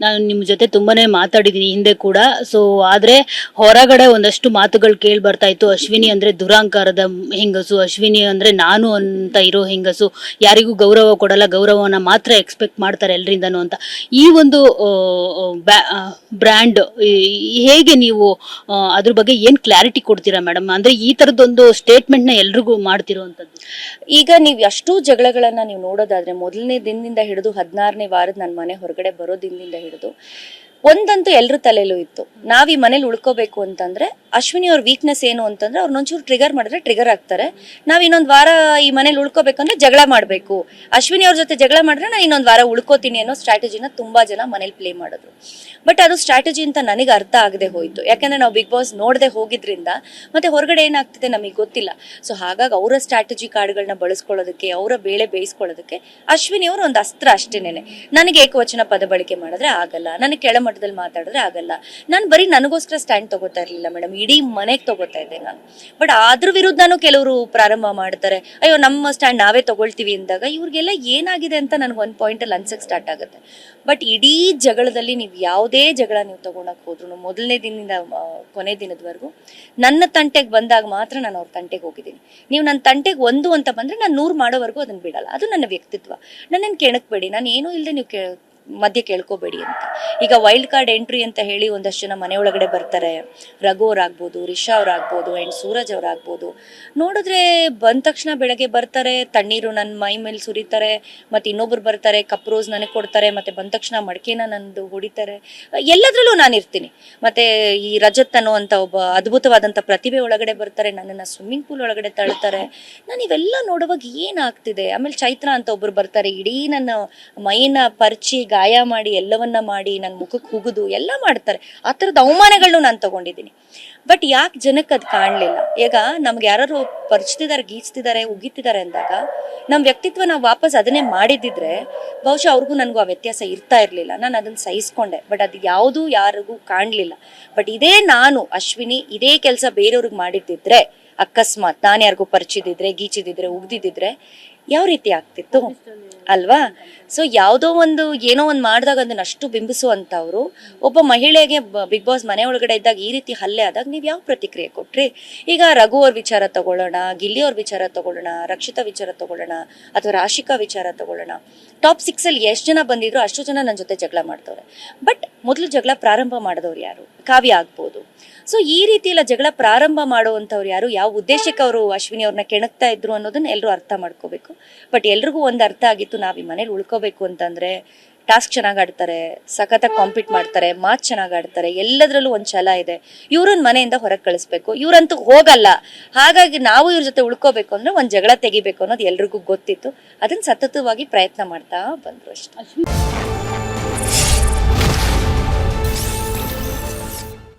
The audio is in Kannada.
ನಾನು ನಿಮ್ಮ ಜೊತೆ ತುಂಬಾನೇ ಮಾತಾಡಿದೀನಿ ಹಿಂದೆ ಕೂಡ. ಸೊ ಆದ್ರೆ ಹೊರಗಡೆ ಒಂದಷ್ಟು ಮಾತುಗಳು ಕೇಳಿ ಬರ್ತಾ ಇತ್ತು. ಅಶ್ವಿನಿ ಅಂದ್ರೆ ದುರಾಂಕಾರದ ಹೆಂಗಸು, ಅಶ್ವಿನಿ ಅಂದ್ರೆ ನಾನು ಅಂತ ಇರೋ ಹೆಂಗಸು, ಯಾರಿಗೂ ಗೌರವ ಕೊಡಲ್ಲ, ಗೌರವನ ಮಾತ್ರ ಎಕ್ಸ್ಪೆಕ್ಟ್ ಮಾಡ್ತಾರೆ ಎಲ್ರಿಂದನೂ ಅಂತ. ಈ ಒಂದು ಬ್ರ್ಯಾಂಡ್ ಹೇಗೆ ನೀವು ಅದ್ರ ಬಗ್ಗೆ ಏನ್ ಕ್ಲಾರಿಟಿ ಕೊಡ್ತೀರಾ ಮೇಡಮ್? ಅಂದ್ರೆ ಈ ತರದೊಂದು ಸ್ಟೇಟ್ಮೆಂಟ್ ನ ಎಲ್ರಿಗೂ ಮಾಡ್ತಿರೋಂಥದ್ದು. ಈಗ ನೀವು ಅಷ್ಟು ಜಗಳಗಳನ್ನ ನೀವು ನೋಡೋದಾದ್ರೆ ಮೊದಲನೇ ದಿನದಿಂದ ಹಿಡಿದು 16ನೇ ವಾರದ ನನ್ನ ಮನೆ ಹೊರಗಡೆ ಬರೋ ದಿನದಿಂದ ಹಿಡಿದು ಒಂದಂತೂ ಎಲ್ರ ತಲೆಯಲ್ಲೂ ಇತ್ತು, ನಾವ್ ಈ ಮನೇಲಿ ಉಳ್ಕೋಬೇಕು ಅಂತಂದ್ರೆ ಅಶ್ವಿನಿ ಅವ್ರ ವೀಕ್ನೆಸ್ ಏನು ಅಂತಂದ್ರೆ ಅವ್ರನ್ನೊಂಚೂರು ಟ್ರಿಗರ್ ಮಾಡಿದ್ರೆ ಟ್ರಿಗರ್ ಆಗ್ತಾರೆ. ನಾವ್ ಇನ್ನೊಂದ್ ವಾರ ಈ ಮನೇಲಿ ಉಳ್ಕೋಬೇಕಂದ್ರೆ ಜಗಳ ಮಾಡ್ಬೇಕು, ಅಶ್ವಿನಿ ಅವ್ರ ಜೊತೆ ಜಗಳ ಮಾಡಿದ್ರೆ ನಾನು ಇನ್ನೊಂದ್ ವಾರ ಉಳ್ಕೋತೀನಿ ಅನ್ನೋ ಸ್ಟ್ರಾಟಜಿನ ತುಂಬಾ ಜನ ಮನೇಲಿ ಪ್ಲೇ ಮಾಡಿದ್ರು. ಬಟ್ ಅದು ಸ್ಟ್ರಾಟಜಿ ಅಂತ ನನಗೆ ಅರ್ಥ ಆಗದೆ ಹೋಯ್ತು. ಯಾಕಂದ್ರೆ ನಾವು ಬಿಗ್ ಬಾಸ್ ನೋಡದೆ ಹೋಗಿದ್ರಿಂದ ಮತ್ತೆ ಹೊರಗಡೆ ಏನಾಗ್ತಿದೆ ನಮಗೆ ಗೊತ್ತಿಲ್ಲ. ಸೊ ಹಾಗಾಗಿ ಅವರ ಸ್ಟ್ರಾಟಜಿ ಕಾರ್ಡ್ಗಳನ್ನ ಬಳಸ್ಕೊಳ್ಳೋದಕ್ಕೆ, ಅವರ ಬೇಳೆ ಬೇಯಿಸ್ಕೊಳ್ಳೋದಕ್ಕೆ ಅಶ್ವಿನಿ ಅವರು ಒಂದು ಅಸ್ತ್ರ ಅಷ್ಟೇನೆ. ನನಗೆ ಏಕವಚನ ಪದ ಬಳಕೆ ಮಾಡಿದ್ರೆ ಆಗಲ್ಲ, ನನಗೆ ಕೆಳಮಟ್ಟದಲ್ಲಿ ಮಾತಾಡಿದ್ರೆ ಆಗಲ್ಲ. ನಾನು ಬರೀ ನನಗೋಸ್ಕರ ಸ್ಟ್ಯಾಂಡ್ ತಗೋತಾ ಇರ್ಲಿಲ್ಲ ಮೇಡಮ್, ಇಡೀ ಮನೆಗೆ ತಗೋತಾ ಇದ್ದೆ ನಾನು. ಬಟ್ ಅದ್ರ ವಿರುದ್ಧನೂ ಕೆಲವರು ಪ್ರಾರಂಭ ಮಾಡ್ತಾರೆ, ಅಯ್ಯೋ ನಮ್ಮ ಸ್ಟ್ಯಾಂಡ್ ನಾವೇ ತಗೊಳ್ತೀವಿ ಅಂದಾಗ ಇವ್ರಿಗೆಲ್ಲ ಏನಾಗಿದೆ ಅಂತ ನನಗೆ ಒಂದು ಪಾಯಿಂಟ್ ಅಲ್ಲಿ ಅನ್ಸಕ್ ಸ್ಟಾರ್ಟ್ ಆಗುತ್ತೆ. ಬಟ್ ಇಡೀ ಜಗಳದಲ್ಲಿ ನೀವು ಯಾವುದೇ ಜಗಳ ನೀವು ತಗೊಳಕ್ ಹೋದ್ರು ಮೊದಲನೇ ದಿನದಿಂದ ಕೊನೆ ದಿನದವರೆಗೂ ನನ್ನ ತಂಟೆಗೆ ಬಂದಾಗ ಮಾತ್ರ ನಾನು ಅವ್ರ ತಂಟೆಗೆ ಹೋಗಿದ್ದೀನಿ. ನೀವು ನನ್ನ ತಂಟೆಗೆ ಒಂದು ಅಂತ ಬಂದ್ರೆ ನಾನು 100 ಮಾಡೋವರೆಗೂ ಅದನ್ನ ಬಿಡಲ್ಲ. ಅದು ನನ್ನ ವ್ಯಕ್ತಿತ್ವ. ನನ್ನನ್ನು ಕೆಣಕ್ಬೇಡಿ, ನಾನು ಏನೂ ಇಲ್ಲದೆ ನೀವು ಮಧ್ಯೆ ಕೇಳ್ಕೋಬೇಡಿ ಅಂತ. ಈಗ ವೈಲ್ಡ್ ಕಾರ್ಡ್ ಎಂಟ್ರಿ ಅಂತ ಹೇಳಿ ಒಂದಷ್ಟು ಜನ ಮನೆ ಒಳಗಡೆ ಬರ್ತಾರೆ. ರಘು ಅವ್ರಾಗ್ಬೋದು, ರಿಷಾ ಅವ್ರಾಗ್ಬೋದು, ಅಂಡ್ ಸೂರಜ್ ಅವ್ರಾಗ್ಬೋದು. ನೋಡಿದ್ರೆ ಬಂದ ತಕ್ಷಣ ಬೆಳಗ್ಗೆ ಬರ್ತಾರೆ, ತಣ್ಣೀರು ನನ್ನ ಮೈ ಮೇಲೆ ಸುರಿತಾರೆ, ಮತ್ತೆ ಇನ್ನೊಬ್ರು ಬರ್ತಾರೆ ಕಪ್ ರೋಸ್ ನನಗೆ ಕೊಡ್ತಾರೆ, ಮತ್ತೆ ಬಂದ ತಕ್ಷಣ ಮಡಕೆನ ನಂದು ಹೊಡಿತಾರೆ. ಎಲ್ಲದ್ರಲ್ಲೂ ನಾನು ಇರ್ತೀನಿ. ಮತ್ತೆ ಈ ರಜತ್ ಅನ್ನುವಂಥ ಒಬ್ಬ ಅದ್ಭುತವಾದಂಥ ಪ್ರತಿಭೆ ಒಳಗಡೆ ಬರ್ತಾರೆ, ನನ್ನನ್ನು ಸ್ವಿಮ್ಮಿಂಗ್ ಪೂಲ್ ಒಳಗಡೆ ತಳ್ತಾರೆ. ನಾನು ಇವೆಲ್ಲ ನೋಡುವಾಗ ಏನಾಗ್ತಿದೆ. ಆಮೇಲೆ ಚೈತ್ರ ಅಂತ ಒಬ್ರು ಬರ್ತಾರೆ, ಇಡೀ ನನ್ನ ಮೈನ ಪರ್ಚಿ ಗಾಯ ಮಾಡಿ ಎಲ್ಲವನ್ನ ಮಾಡಿ ನನ್ನ ಮುಖಕ್ಕೆ ಹುಗುದು ಎಲ್ಲ ಮಾಡ್ತಾರೆ. ಆ ಥರದ ಅವಮಾನಗಳನ್ನು ನಾನು ತಗೊಂಡಿದ್ದೀನಿ. ಬಟ್ ಯಾಕೆ ಜನಕ್ಕೆ ಅದು ಕಾಣಲಿಲ್ಲ? ಈಗ ನಮ್ಗೆ ಯಾರು ಪರ್ಚ್ತಿದ್ದಾರೆ, ಗೀಚ್ತಿದ್ದಾರೆ, ಉಗಿತಿದ್ದಾರೆ ಅಂದಾಗ ನಮ್ಮ ವ್ಯಕ್ತಿತ್ವ ನಾವು ವಾಪಸ್ ಅದನ್ನೇ ಮಾಡಿದ್ದಿದ್ರೆ ಬಹುಶಃ ಅವ್ರಿಗೂ ನನಗೂ ಆ ವ್ಯತ್ಯಾಸ ಇರ್ತಾ ಇರಲಿಲ್ಲ. ನಾನು ಅದನ್ನು ಸಹಿಸ್ಕೊಂಡೆ. ಬಟ್ ಅದು ಯಾವುದೂ ಯಾರಿಗೂ ಕಾಣಲಿಲ್ಲ. ಬಟ್ ಇದೇ ನಾನು ಅಶ್ವಿನಿ ಇದೇ ಕೆಲಸ ಬೇರೆಯವ್ರಿಗೆ ಮಾಡಿದ್ದಿದ್ರೆ, ಅಕಸ್ಮಾತ್ ನಾನು ಯಾರಿಗೂ ಪರಿಚಿದಿದ್ರೆ, ಗೀಚಿದಿದ್ರೆ, ಉಗ್ದಿದ್ರೆ ಯಾವ ರೀತಿ ಆಗ್ತಿತ್ತು ಅಲ್ವಾ? ಸೊ ಯಾವುದೋ ಒಂದು ಏನೋ ಒಂದು ಮಾಡಿದಾಗ ಅದನ್ನ ಅಷ್ಟು ಬಿಂಬಿಸುವಂತವ್ರು ಒಬ್ಬ ಮಹಿಳೆಗೆ ಬಿಗ್ ಬಾಸ್ ಮನೆ ಒಳಗಡೆ ಇದ್ದಾಗ ಈ ರೀತಿ ಹಲ್ಲೆ ಆದಾಗ ನೀವು ಯಾವ ಪ್ರತಿಕ್ರಿಯೆ ಕೊಟ್ರಿ? ಈಗ ರಘು ಅವ್ರ ವಿಚಾರ ತಗೊಳ್ಳೋಣ, ಗಿಲ್ಲಿ ಅವ್ರ ವಿಚಾರ ತಗೊಳ್ಳೋಣ, ರಕ್ಷಿತಾ ವಿಚಾರ ತಗೊಳ್ಳೋಣ, ಅಥವಾ ರಾಶಿಕಾ ವಿಚಾರ ತಗೊಳ್ಳೋಣ. ಟಾಪ್ 6 ಅಲ್ಲಿ ಎಷ್ಟು ಜನ ಬಂದಿದ್ರು ಅಷ್ಟು ಜನ ನನ್ನ ಜೊತೆ ಜಗಳ ಮಾಡ್ತವ್ರೆ. ಬಟ್ ಮೊದಲು ಜಗಳ ಪ್ರಾರಂಭ ಮಾಡಿದವ್ರು ಯಾರು? ಕಾವ್ಯ ಆಗ್ಬೋದು. ಸೊ ಈ ರೀತಿ ಎಲ್ಲ ಜಗಳ ಪ್ರಾರಂಭ ಮಾಡುವಂಥವ್ರು ಯಾರು? ಯಾವ ಉದ್ದೇಶಕ್ಕೆ ಅವರು ಅಶ್ವಿನಿ ಅವ್ರನ್ನ ಕೆಣಕ್ತಾ ಇದ್ರು ಅನ್ನೋದನ್ನ ಎಲ್ಲರೂ ಅರ್ಥ ಮಾಡ್ಕೋಬೇಕು. ಬಟ್ ಎಲ್ರಿಗೂ ಒಂದು ಅರ್ಥ ಆಗಿತ್ತು, ನಾವ್ ಈ ಮನೇಲಿ ಉಳ್ಕೋಬೇಕು ಅಂತಂದ್ರೆ ಟಾಸ್ಕ್ ಚೆನ್ನಾಗಿ ಆಡ್ತಾರೆ, ಸಖತ್ತಾಗಿ ಕಾಂಪೀಟ್ ಮಾಡ್ತಾರೆ, ಮಾತು ಚೆನ್ನಾಗಿ ಆಡ್ತಾರೆ, ಎಲ್ಲದರಲ್ಲೂ ಒಂದು ಛಲ ಇದೆ, ಇವ್ರನ್ನ ಮನೆಯಿಂದ ಹೊರಗೆ ಕಳಿಸ್ಬೇಕು, ಇವ್ರಂತೂ ಹೋಗಲ್ಲ. ಹಾಗಾಗಿ ನಾವು ಇವ್ರ ಜೊತೆ ಉಳ್ಕೋಬೇಕು ಅಂದ್ರೆ ಒಂದು ಜಗಳ ತೆಗಿಬೇಕು ಅನ್ನೋದು ಎಲ್ರಿಗೂ ಗೊತ್ತಿತ್ತು. ಅದನ್ನ ಸತತವಾಗಿ ಪ್ರಯತ್ನ ಮಾಡ್ತಾ ಬಂದ್ರು ಅಷ್ಟೇ.